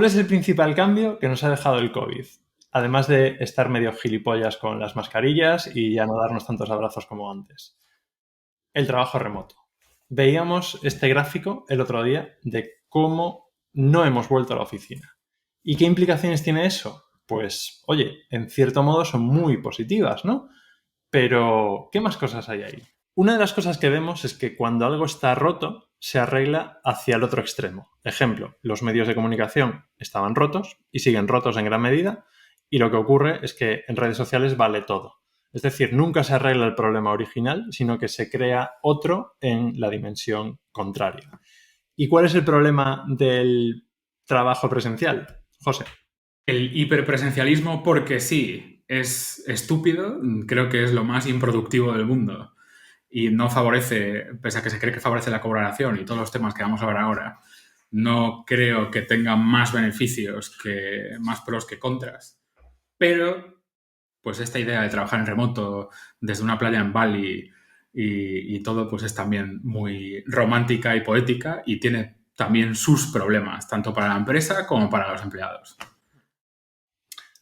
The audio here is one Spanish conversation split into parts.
es el principal cambio que nos ha dejado el COVID? Además de estar medio gilipollas con las mascarillas y ya no darnos tantos abrazos como antes. El trabajo remoto. Veíamos este gráfico el otro día de cómo no hemos vuelto a la oficina. ¿Y qué implicaciones tiene eso? Pues, oye, en cierto modo son muy positivas, ¿no? Pero, ¿qué más cosas hay ahí? Una de las cosas que vemos es que cuando algo está roto, se arregla hacia el otro extremo. Ejemplo, los medios de comunicación estaban rotos y siguen rotos en gran medida, y lo que ocurre es que en redes sociales vale todo. Es decir, nunca se arregla el problema original, sino que se crea otro en la dimensión contraria. ¿Y cuál es el problema del trabajo presencial, José? El hiperpresencialismo, porque sí, es estúpido, creo que es lo más improductivo del mundo y no favorece, pese a que se cree que favorece la colaboración y todos los temas que vamos a ver ahora, no creo que tenga más beneficios, más pros que contras. Pero, pues esta idea de trabajar en remoto desde una playa en Bali y todo, pues es también muy romántica y poética y tiene también sus problemas, tanto para la empresa como para los empleados.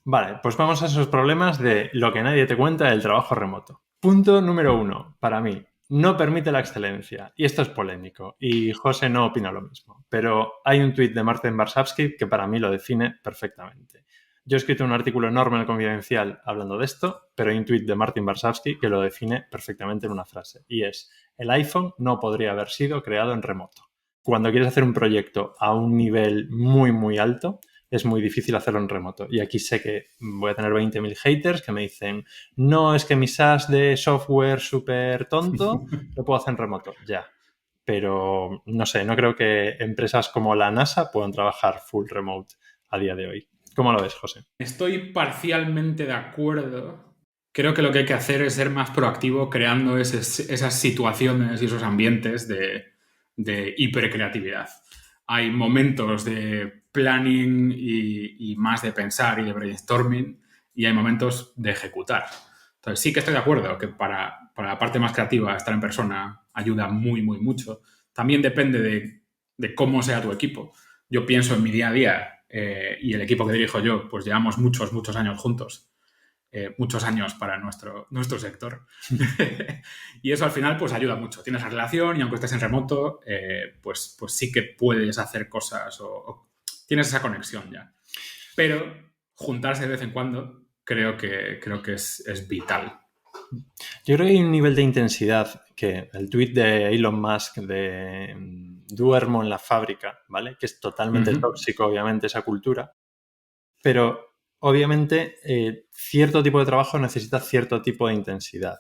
Vale, pues vamos a esos problemas de lo que nadie te cuenta del trabajo remoto. Punto número 1, para mí, no permite la excelencia. Y esto es polémico, y José no opina lo mismo. Pero hay un tuit de Martin Varsavsky que para mí lo define perfectamente. Yo he escrito un artículo enorme en el Confidencial hablando de esto, pero hay un tuit de Martin Varsavsky que lo define perfectamente en una frase. Y es, el iPhone no podría haber sido creado en remoto. Cuando quieres hacer un proyecto a un nivel muy, muy alto, es muy difícil hacerlo en remoto. Y aquí sé que voy a tener 20.000 haters que me dicen, no, es que mi SaaS de software súper tonto lo puedo hacer en remoto. Ya. Pero no sé, no creo que empresas como la NASA puedan trabajar full remote a día de hoy. ¿Cómo lo ves, José? Estoy parcialmente de acuerdo. Creo que lo que hay que hacer es ser más proactivo creando esas situaciones y esos ambientes de hipercreatividad. Hay momentos de planning y más de pensar y de brainstorming y hay momentos de ejecutar. Entonces sí que estoy de acuerdo que para la parte más creativa estar en persona ayuda muy, muy mucho. También depende de cómo sea tu equipo. Yo pienso en mi día a día y el equipo que dirijo yo, pues llevamos muchos, muchos años juntos. Muchos años para nuestro sector. Y eso al final pues ayuda mucho. Tienes la relación y aunque estés en remoto, pues sí que puedes hacer cosas o tienes esa conexión ya. Pero juntarse de vez en cuando creo que es vital. Yo creo que hay un nivel de intensidad que el tweet de Elon Musk de duermo en la fábrica, ¿vale? Que es totalmente tóxico, obviamente, esa cultura. Pero, obviamente, cierto tipo de trabajo necesita cierto tipo de intensidad.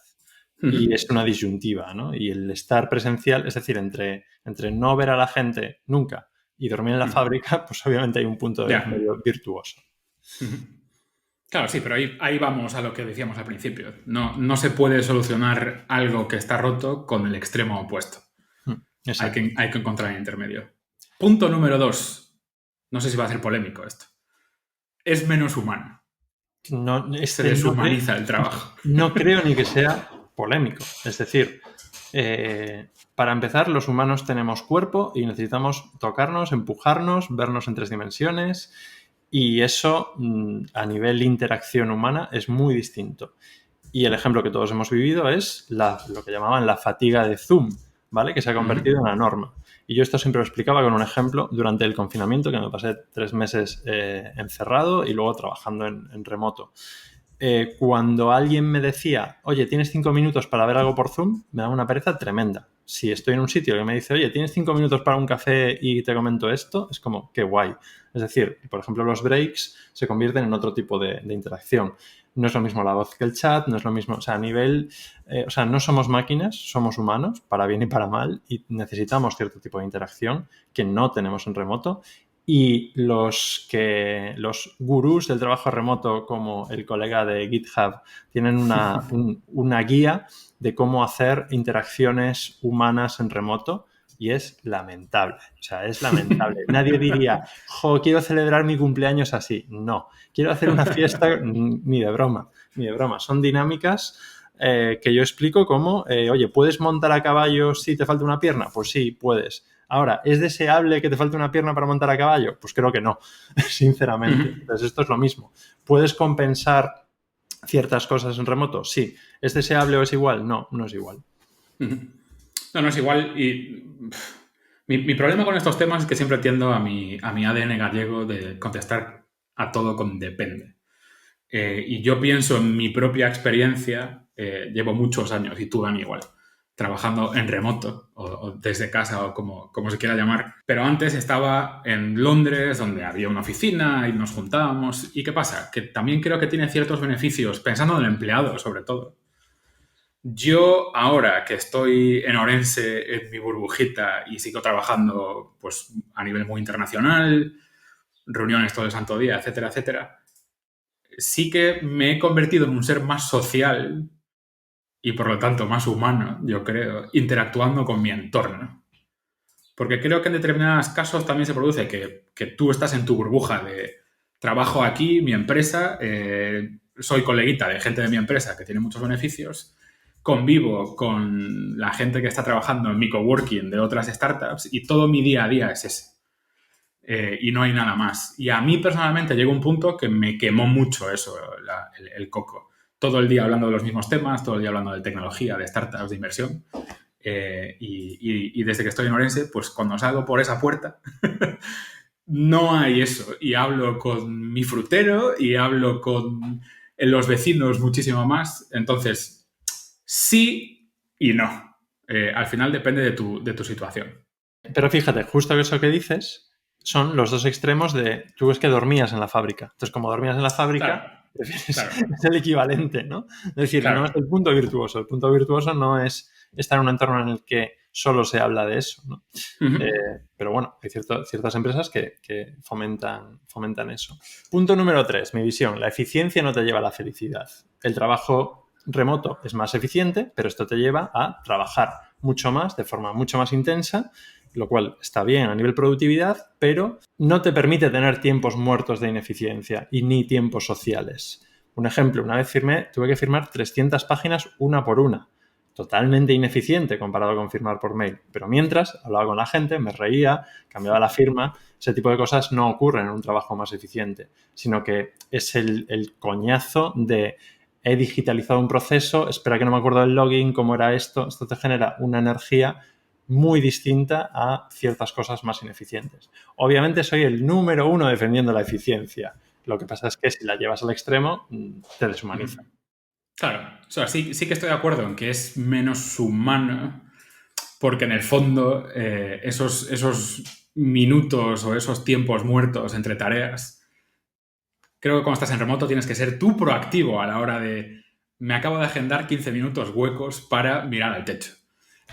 Y es una disyuntiva, ¿no? Y el estar presencial, es decir, entre no ver a la gente nunca y dormir en la fábrica, pues obviamente hay un punto medio virtuoso. Claro, sí, pero ahí vamos a lo que decíamos al principio. No se puede solucionar algo que está roto con el extremo opuesto. Hay que encontrar el intermedio. Punto número 2. No sé si va a ser polémico esto. Es menos humano. Se deshumaniza el trabajo. No creo ni que sea polémico. Es decir, para empezar, los humanos tenemos cuerpo y necesitamos tocarnos, empujarnos, vernos en 3 dimensiones. Y eso, a nivel interacción humana, es muy distinto. Y el ejemplo que todos hemos vivido es lo que llamaban la fatiga de Zoom, ¿vale? Que se ha convertido en la norma. Y yo esto siempre lo explicaba con un ejemplo durante el confinamiento, que me pasé 3 meses encerrado y luego trabajando en remoto. Cuando alguien me decía, oye, ¿tienes 5 minutos para ver algo por Zoom? Me da una pereza tremenda. Si estoy en un sitio que me dice, oye, ¿tienes 5 minutos para un café y te comento esto? Es como, qué guay. Es decir, por ejemplo, los breaks se convierten en otro tipo de interacción. No es lo mismo la voz que el chat, no es lo mismo, o sea, a nivel, no somos máquinas, somos humanos, para bien y para mal, y necesitamos cierto tipo de interacción que no tenemos en remoto. Y los gurús del trabajo remoto, como el colega de GitHub, tienen una guía de cómo hacer interacciones humanas en remoto y es lamentable. O sea, es lamentable. Nadie diría, quiero celebrar mi cumpleaños así. No. Quiero hacer una fiesta, ni de broma, ni de broma. Son dinámicas que yo explico como, oye, ¿puedes montar a caballo si te falta una pierna? Pues sí, puedes. Ahora, ¿es deseable que te falte una pierna para montar a caballo? Pues creo que no, sinceramente. Entonces, esto es lo mismo. ¿Puedes compensar ciertas cosas en remoto? Sí. ¿Es deseable o es igual? No, no es igual. No, no es igual. Y mi problema con estos temas es que siempre tiendo a mi ADN gallego de contestar a todo con depende. Y yo pienso en mi propia experiencia, llevo muchos años, y tú, Dani, igual, trabajando en remoto o desde casa o como se quiera llamar. Pero antes estaba en Londres, donde había una oficina y nos juntábamos. ¿Y qué pasa? Que también creo que tiene ciertos beneficios, pensando en el empleado sobre todo. Yo ahora que estoy en Orense, en mi burbujita, y sigo trabajando pues, a nivel muy internacional, reuniones todo el santo día, etcétera, etcétera, sí que me he convertido en un ser más social y por lo tanto más humano, yo creo, interactuando con mi entorno. Porque creo que en determinados casos también se produce que tú estás en tu burbuja de trabajo aquí, mi empresa, soy coleguita de gente de mi empresa que tiene muchos beneficios, convivo con la gente que está trabajando en mi coworking de otras startups y todo mi día a día es ese. Y no hay nada más. Y a mí personalmente llegó un punto que me quemó mucho eso, el coco. Todo el día hablando de los mismos temas, todo el día hablando de tecnología, de startups, de inversión. Y desde que estoy en Orense, pues cuando salgo por esa puerta, no hay eso. Y hablo con mi frutero y hablo con los vecinos muchísimo más. Entonces, sí y no. Al final depende de tu situación. Pero fíjate, justo eso que dices son los dos extremos de tú es que dormías en la fábrica. Entonces, como dormías en la fábrica, Claro, prefieres, claro, es el equivalente, ¿no? Es decir, no es claro. el punto virtuoso. El punto virtuoso no es estar en un entorno en el que solo se habla de eso, ¿no? Pero bueno, hay ciertas empresas que fomentan eso. Punto número 3, mi visión. La eficiencia no te lleva a la felicidad. El trabajo remoto es más eficiente, pero esto te lleva a trabajar mucho más, de forma mucho más intensa, lo cual está bien a nivel productividad, pero no te permite tener tiempos muertos de ineficiencia y ni tiempos sociales. Un ejemplo, una vez tuve que firmar 300 páginas una por una. Totalmente ineficiente comparado con firmar por mail. Pero mientras hablaba con la gente, me reía, cambiaba la firma. Ese tipo de cosas no ocurren en un trabajo más eficiente, sino que es el coñazo de he digitalizado un proceso, espera que no me acuerdo del login, cómo era esto. Esto te genera una energía muy distinta a ciertas cosas más ineficientes. Obviamente soy el número 1 defendiendo la eficiencia. Lo que pasa es que si la llevas al extremo, te deshumaniza. Claro, o sea, sí que estoy de acuerdo en que es menos humano porque en el fondo esos minutos o esos tiempos muertos entre tareas, creo que cuando estás en remoto tienes que ser tú proactivo a la hora de me acabo de agendar 15 minutos huecos para mirar al techo.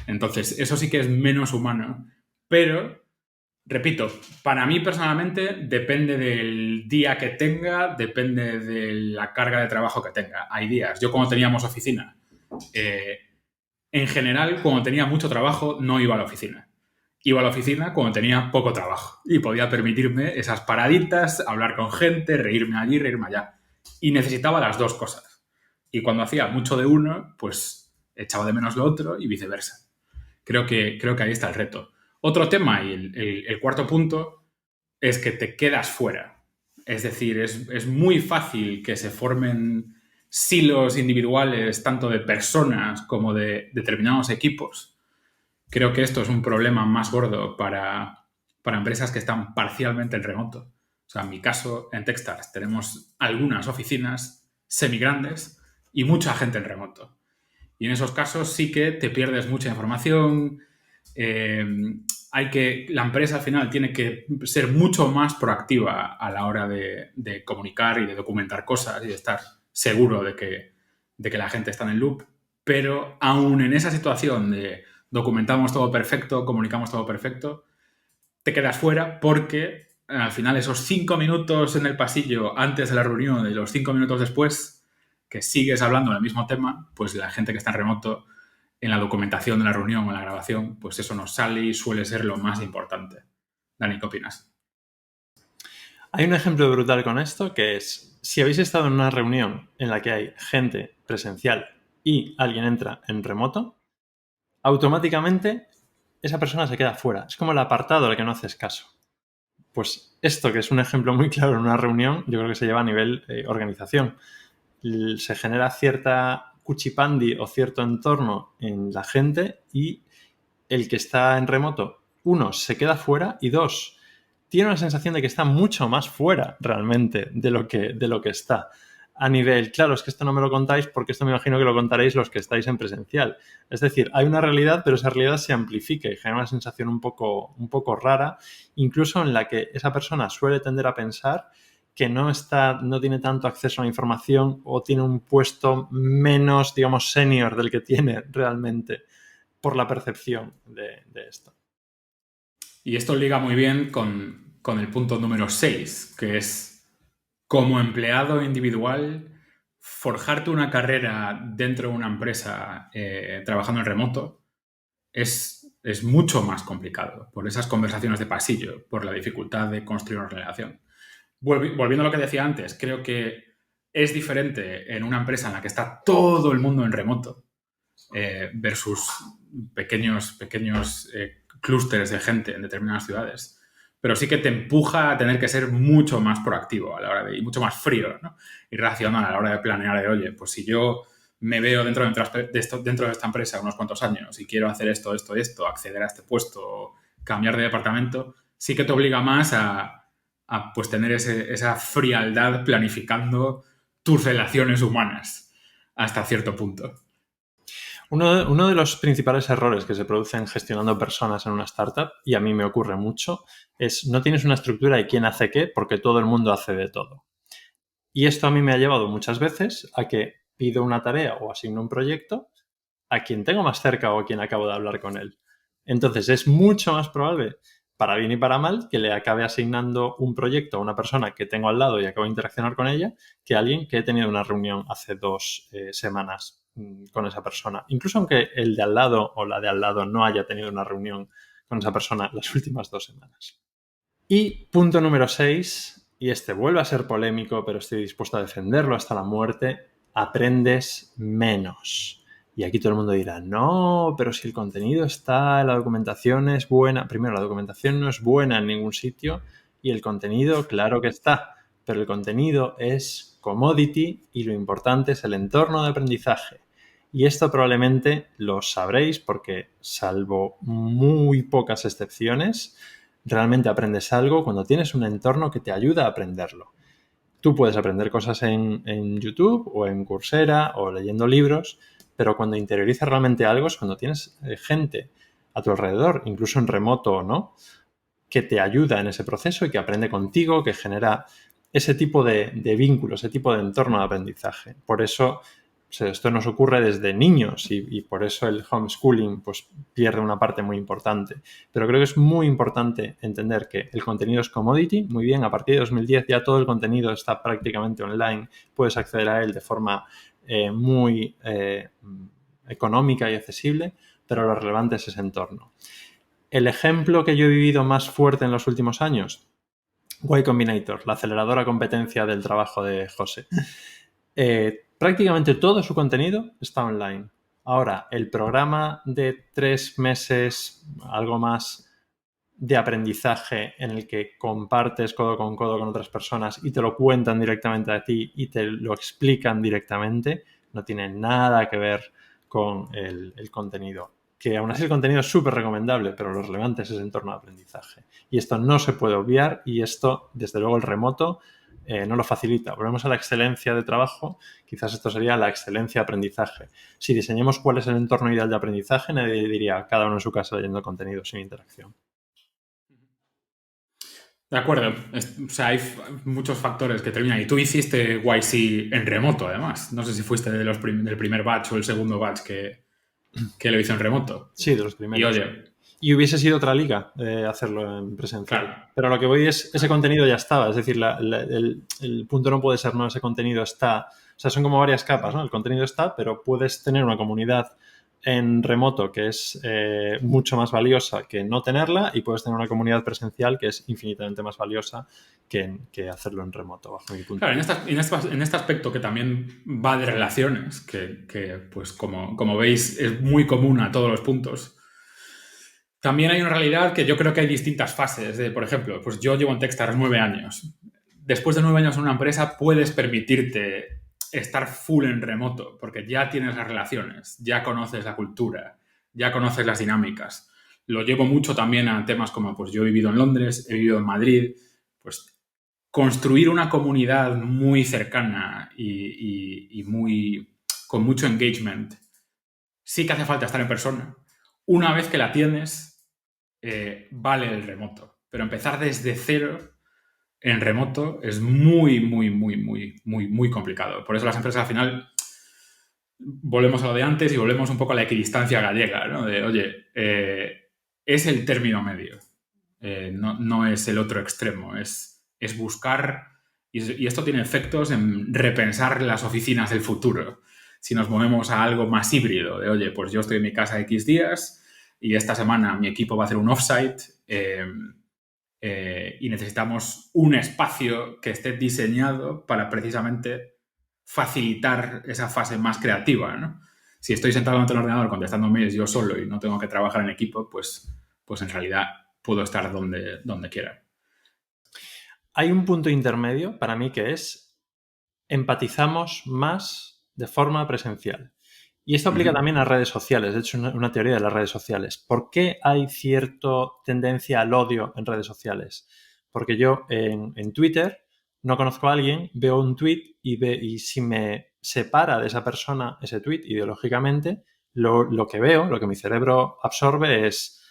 Entonces, eso sí que es menos humano, pero repito, para mí personalmente depende del día que tenga, depende de la carga de trabajo que tenga. Hay días, yo cuando teníamos oficina, en general cuando tenía mucho trabajo no iba a la oficina. Iba a la oficina cuando tenía poco trabajo y podía permitirme esas paraditas, hablar con gente, reírme allí, reírme allá. Y necesitaba las dos cosas. Y cuando hacía mucho de uno, pues echaba de menos lo otro y viceversa. Creo que ahí está el reto. Otro tema, y el cuarto punto, es que te quedas fuera. Es decir, es muy fácil que se formen silos individuales, tanto de personas como de determinados equipos. Creo que esto es un problema más gordo para empresas que están parcialmente en remoto. O sea, en mi caso, en Techstars tenemos algunas oficinas semigrandes y mucha gente en remoto. Y en esos casos sí que te pierdes mucha información. La empresa al final tiene que ser mucho más proactiva a la hora de comunicar y de documentar cosas y de estar seguro de que la gente está en el loop. Pero aún en esa situación de documentamos todo perfecto, comunicamos todo perfecto, te quedas fuera porque al final esos 5 minutos en el pasillo antes de la reunión y los 5 minutos después que sigues hablando del mismo tema, pues la gente que está en remoto, en la documentación de la reunión o en la grabación, pues eso nos sale y suele ser lo más importante. Dani, ¿qué opinas? Hay un ejemplo brutal con esto que es, si habéis estado en una reunión en la que hay gente presencial y alguien entra en remoto, automáticamente esa persona se queda fuera. Es como el apartado al que no haces caso. Pues esto, que es un ejemplo muy claro en una reunión, yo creo que se lleva a nivel organización. Se genera cierta cuchipandi o cierto entorno en la gente y el que está en remoto, uno, se queda fuera y dos, tiene una sensación de que está mucho más fuera realmente de lo que está. A nivel, claro, es que esto no me lo contáis porque esto me imagino que lo contaréis los que estáis en presencial. Es decir, hay una realidad, pero esa realidad se amplifica y genera una sensación un poco rara, incluso en la que esa persona suele tender a pensar que no tiene tanto acceso a la información o tiene un puesto menos, digamos, senior del que tiene realmente por la percepción de esto. Y esto liga muy bien con el punto número 6, que es, como empleado individual, forjarte una carrera dentro de una empresa trabajando en remoto es mucho más complicado por esas conversaciones de pasillo, por la dificultad de construir una relación. Volviendo a lo que decía antes, creo que es diferente en una empresa en la que está todo el mundo en remoto versus pequeños clústeres de gente en determinadas ciudades. Pero sí que te empuja a tener que ser mucho más proactivo a la hora y mucho más frío, ¿no? Y racional a la hora de planear de, oye, pues si yo me veo dentro de esta empresa unos cuantos años y quiero hacer esto, acceder a este puesto, cambiar de departamento, sí que te obliga más a pues tener esa frialdad planificando tus relaciones humanas hasta cierto punto. Uno de los principales errores que se producen gestionando personas en una startup, y a mí me ocurre mucho, es no tienes una estructura de quién hace qué porque todo el mundo hace de todo. Y esto a mí me ha llevado muchas veces a que pido una tarea o asigno un proyecto a quien tengo más cerca o a quien acabo de hablar con él. Entonces es mucho más probable, para bien y para mal, que le acabe asignando un proyecto a una persona que tengo al lado y acabo de interaccionar con ella, que a alguien que he tenido una reunión hace 2 semanas con esa persona. Incluso aunque el de al lado o la de al lado no haya tenido una reunión con esa persona las últimas 2 semanas. Y punto número 6, y este vuelve a ser polémico, pero estoy dispuesto a defenderlo hasta la muerte, aprendes menos. Y aquí todo el mundo dirá, no, pero si el contenido está, la documentación es buena. Primero, la documentación no es buena en ningún sitio y el contenido, claro que está, pero el contenido es commodity y lo importante es el entorno de aprendizaje. Y esto probablemente lo sabréis porque, salvo muy pocas excepciones, realmente aprendes algo cuando tienes un entorno que te ayuda a aprenderlo. Tú puedes aprender cosas en YouTube o en Coursera o leyendo libros, pero cuando interiorizas realmente algo es cuando tienes gente a tu alrededor, incluso en remoto o no, que te ayuda en ese proceso y que aprende contigo, que genera ese tipo de vínculo, ese tipo de entorno de aprendizaje. Por eso esto nos ocurre desde niños y por eso el homeschooling pues, pierde una parte muy importante. Pero creo que es muy importante entender que el contenido es commodity. Muy bien, a partir de 2010 ya todo el contenido está prácticamente online. Puedes acceder a él de forma muy económica y accesible, pero lo relevante es ese entorno. El ejemplo que yo he vivido más fuerte en los últimos años, Y Combinator, la aceleradora competencia del trabajo de José. Prácticamente todo su contenido está online. Ahora, el programa de 3 meses, algo más de aprendizaje en el que compartes codo con otras personas y te lo cuentan directamente a ti y te lo explican directamente, no tiene nada que ver con el contenido. Que aún así el contenido es súper recomendable, pero lo relevante es ese entorno de aprendizaje. Y esto no se puede obviar y esto, desde luego, el remoto no lo facilita. Volvemos a la excelencia de trabajo, quizás esto sería la excelencia de aprendizaje. Si diseñamos cuál es el entorno ideal de aprendizaje, nadie diría cada uno en su casa leyendo contenido sin interacción. De acuerdo. O sea, hay muchos factores que terminan. Y tú hiciste YC en remoto, además. No sé si fuiste del primer batch o el segundo batch que lo hizo en remoto. Sí, de los primeros. Y oye... Y hubiese sido otra liga hacerlo en presencial. Claro. Pero lo que voy es, ese contenido ya estaba. Es decir, el punto no puede ser, no, ese contenido está. O sea, son como varias capas, ¿no? El contenido está, pero puedes tener una comunidad en remoto que es mucho más valiosa que no tenerla y puedes tener una comunidad presencial que es infinitamente más valiosa que hacerlo en remoto, bajo mi punto Claro, de vista. en este aspecto que también va de relaciones, que pues como veis es muy común a todos los puntos, También hay una realidad que yo creo que hay distintas fases. Por ejemplo, pues yo llevo en Techstars 9 años. Después de 9 años en una empresa puedes permitirte estar full en remoto porque ya tienes las relaciones, ya conoces la cultura, ya conoces las dinámicas. Lo llevo mucho también a temas como, pues yo he vivido en Londres, he vivido en Madrid, pues construir una comunidad muy cercana y muy, con mucho engagement, sí que hace falta estar en persona. Una vez que la tienes, vale el remoto. Pero empezar desde cero en remoto es muy, muy, muy, muy, muy, muy complicado. Por eso las empresas al final volvemos a lo de antes y volvemos un poco a la equidistancia gallega, ¿no? De, oye, es el término medio, no es el otro extremo, es buscar, y esto tiene efectos en repensar las oficinas del futuro. Si nos movemos a algo más híbrido, de, oye, pues yo estoy en mi casa X días y esta semana mi equipo va a hacer un offsite, y necesitamos un espacio que esté diseñado para precisamente facilitar esa fase más creativa, ¿no? Si estoy sentado ante el ordenador contestando mails yo solo y no tengo que trabajar en equipo, pues en realidad puedo estar donde quiera. Hay un punto intermedio para mí que es empatizamos más de forma presencial. Y esto aplica también a redes sociales. De hecho, una teoría de las redes sociales. ¿Por qué hay cierta tendencia al odio en redes sociales? Porque yo en Twitter no conozco a alguien, veo un tweet y si me separa de esa persona ese tweet ideológicamente, lo que veo, lo que mi cerebro absorbe es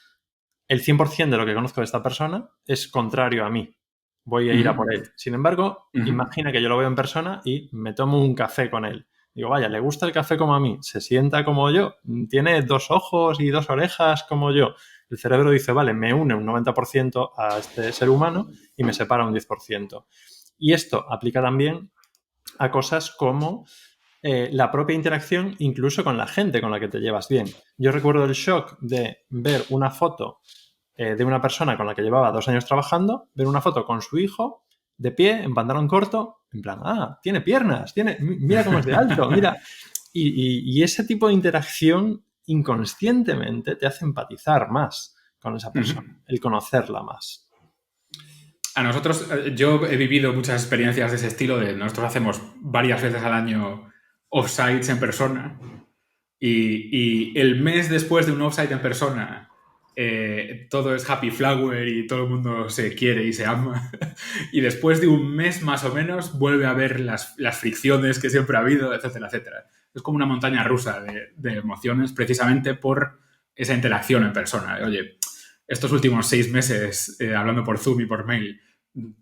el 100% de lo que conozco de esta persona es contrario a mí. Voy a ir a por él. Sin embargo, imagina que yo lo veo en persona y me tomo un café con él. Digo, vaya, le gusta el café como a mí, se sienta como yo, tiene 2 ojos y 2 orejas como yo. El cerebro dice, vale, me une un 90% a este ser humano y me separa un 10%. Y esto aplica también a cosas como la propia interacción incluso con la gente con la que te llevas bien. Yo recuerdo el shock de ver una foto de una persona con la que llevaba 2 años trabajando, ver una foto con su hijo de pie, en pantalón corto, en plan, tiene piernas, mira cómo es de alto, mira. Y ese tipo de interacción inconscientemente te hace empatizar más con esa persona, el conocerla más. A nosotros, yo he vivido muchas experiencias de ese estilo, nosotros hacemos varias veces al año offsites en persona y el mes después de un offsite en persona todo es happy flower y todo el mundo se quiere y se ama. Y después de un mes más o menos vuelve a haber las fricciones que siempre ha habido, etcétera, etcétera. Es como una montaña rusa de emociones precisamente por esa interacción en persona. Oye, estos últimos 6 meses hablando por Zoom y por mail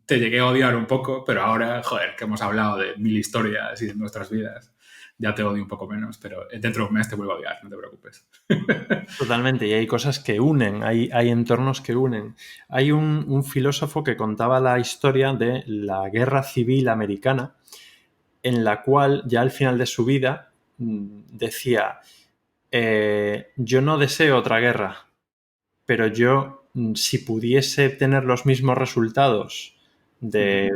te llegué a odiar un poco, pero ahora, joder, que hemos hablado de 1000 historias y de nuestras vidas, ya te odio un poco menos, pero dentro de un mes te vuelvo a odiar, no te preocupes. Totalmente, y hay cosas que unen, hay entornos que unen. Hay un filósofo que contaba la historia de la Guerra Civil Americana, en la cual ya al final de su vida decía, yo no deseo otra guerra, pero yo, si pudiese tener los mismos resultados de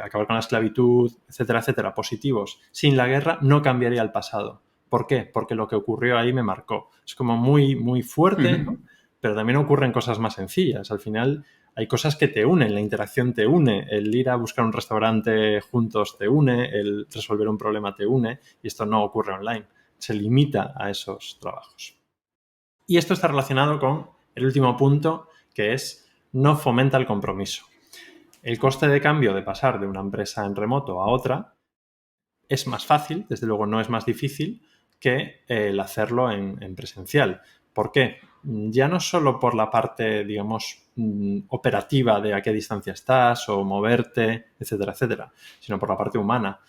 acabar con la esclavitud, etcétera, etcétera, positivos, sin la guerra, no cambiaría el pasado. ¿Por qué? Porque lo que ocurrió ahí me marcó. Es como muy, muy fuerte, ¿no? Pero también ocurren cosas más sencillas. Al final hay cosas que te unen, la interacción te une, el ir a buscar un restaurante juntos te une, el resolver un problema te une, y esto no ocurre online. Se limita a esos trabajos. Y esto está relacionado con el último punto, que es no fomenta el compromiso. El coste de cambio de pasar de una empresa en remoto a otra es más fácil, desde luego no es más difícil, que el hacerlo en presencial. ¿Por qué? Ya no solo por la parte, digamos, operativa de a qué distancia estás o moverte, etcétera, etcétera, sino por la parte humana.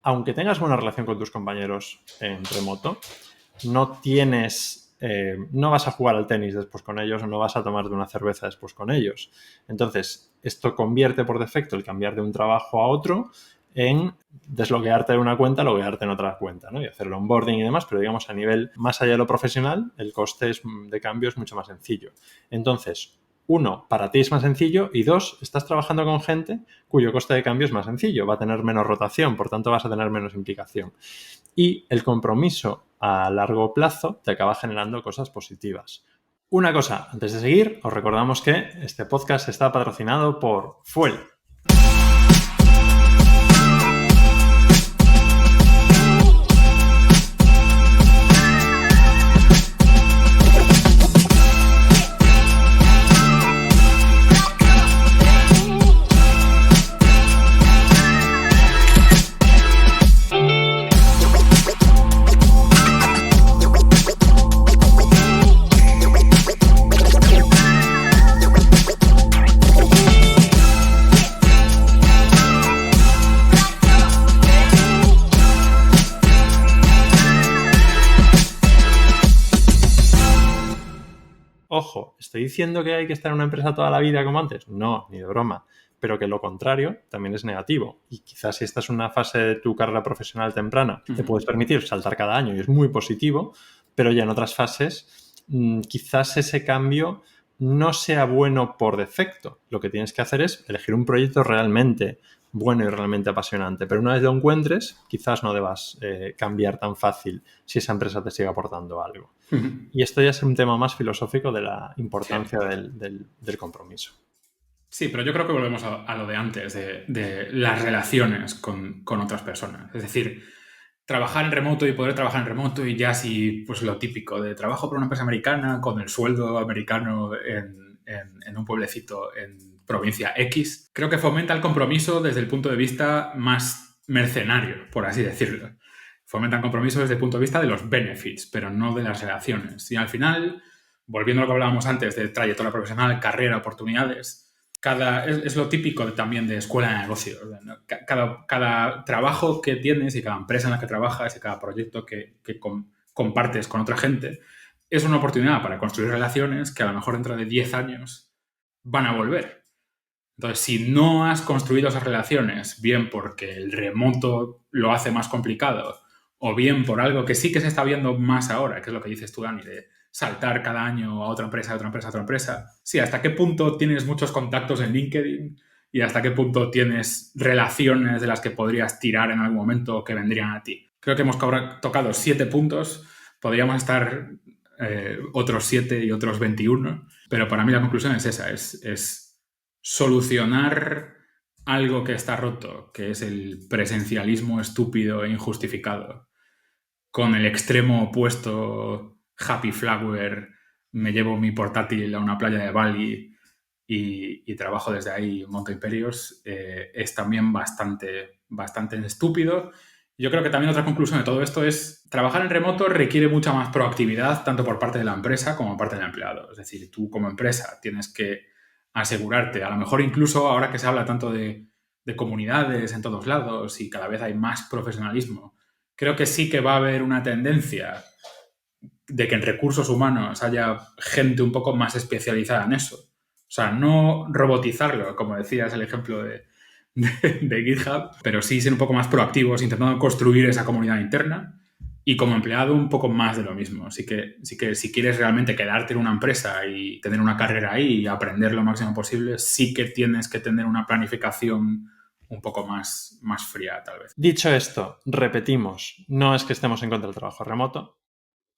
Aunque tengas buena relación con tus compañeros en remoto, no vas a jugar al tenis después con ellos o no vas a tomarte una cerveza después con ellos. Entonces, esto convierte por defecto el cambiar de un trabajo a otro en desloguearte de una cuenta, loguearte en otra cuenta, ¿no? Y hacer el onboarding y demás, pero digamos a nivel más allá de lo profesional, el coste de cambio es mucho más sencillo. Entonces, 1, para ti es más sencillo y 2, estás trabajando con gente cuyo coste de cambio es más sencillo, va a tener menos rotación, por tanto vas a tener menos implicación. Y el compromiso a largo plazo te acaba generando cosas positivas. Una cosa, antes de seguir, os recordamos que este podcast está patrocinado por Fuel. Ojo, ¿estoy diciendo que hay que estar en una empresa toda la vida como antes? No, ni de broma. Pero que lo contrario también es negativo. Y quizás si esta es una fase de tu carrera profesional temprana, te puedes permitir saltar cada año y es muy positivo, pero ya en otras fases quizás ese cambio no sea bueno por defecto. Lo que tienes que hacer es elegir un proyecto realmente bueno y realmente apasionante. Pero una vez lo encuentres, quizás no debas cambiar tan fácil si esa empresa te sigue aportando algo. Y esto ya es un tema más filosófico de la importancia del compromiso. Sí, pero yo creo que volvemos a lo de antes, de las relaciones con otras personas. Es decir, trabajar en remoto y poder trabajar en remoto y ya sí, pues lo típico de trabajo por una empresa americana con el sueldo americano en un pueblecito en provincia X, creo que fomenta el compromiso desde el punto de vista más mercenario, por así decirlo. Fomenta el compromiso desde el punto de vista de los benefits, pero no de las relaciones. Y al final, volviendo a lo que hablábamos antes de trayectoria profesional, carrera, oportunidades, es lo típico también de escuela de negocios, ¿no? Cada trabajo que tienes y cada empresa en la que trabajas y cada proyecto que compartes con otra gente es una oportunidad para construir relaciones que a lo mejor dentro de 10 años van a volver. Entonces, si no has construido esas relaciones, bien porque el remoto lo hace más complicado o bien por algo que sí que se está viendo más ahora, que es lo que dices tú, Dani, de saltar cada año a otra empresa, a otra empresa, a otra empresa. Sí, ¿hasta qué punto tienes muchos contactos en LinkedIn y hasta qué punto tienes relaciones de las que podrías tirar en algún momento o que vendrían a ti? Creo que hemos tocado 7 puntos, podríamos estar otros 7 y otros 21, pero para mí la conclusión es esa, es solucionar algo que está roto, que es el presencialismo estúpido e injustificado, con el extremo opuesto, happy flower, me llevo mi portátil a una playa de Bali y trabajo desde ahí, monto imperios, es también bastante estúpido. Yo creo que también otra conclusión de todo esto es trabajar en remoto requiere mucha más proactividad tanto por parte de la empresa como por parte del empleado. Es decir, tú como empresa tienes que asegurarte, a lo mejor incluso ahora que se habla tanto de comunidades en todos lados y cada vez hay más profesionalismo, creo que sí que va a haber una tendencia de que en recursos humanos haya gente un poco más especializada en eso. O sea, no robotizarlo, como decías el ejemplo de GitHub, pero sí ser un poco más proactivos, intentando construir esa comunidad interna y como empleado un poco más de lo mismo. Así que si quieres realmente quedarte en una empresa y tener una carrera ahí y aprender lo máximo posible, sí que tienes que tener una planificación un poco más fría, tal vez. Dicho esto, repetimos, no es que estemos en contra del trabajo remoto,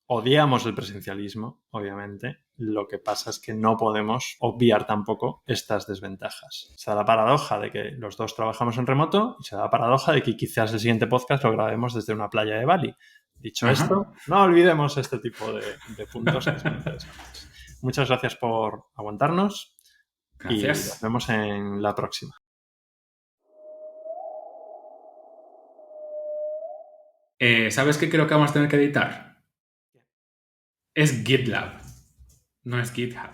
odiamos el presencialismo, obviamente. Lo que pasa es que no podemos obviar tampoco estas desventajas. Se da la paradoja de que los dos trabajamos en remoto y se da la paradoja de que quizás el siguiente podcast lo grabemos desde una playa de Bali. Dicho esto, no olvidemos este tipo de puntos que son interesantes. Muchas gracias por aguantarnos. Gracias. Y nos vemos en la próxima. ¿Sabes qué creo que vamos a tener que editar? Es GitLab, no es GitHub.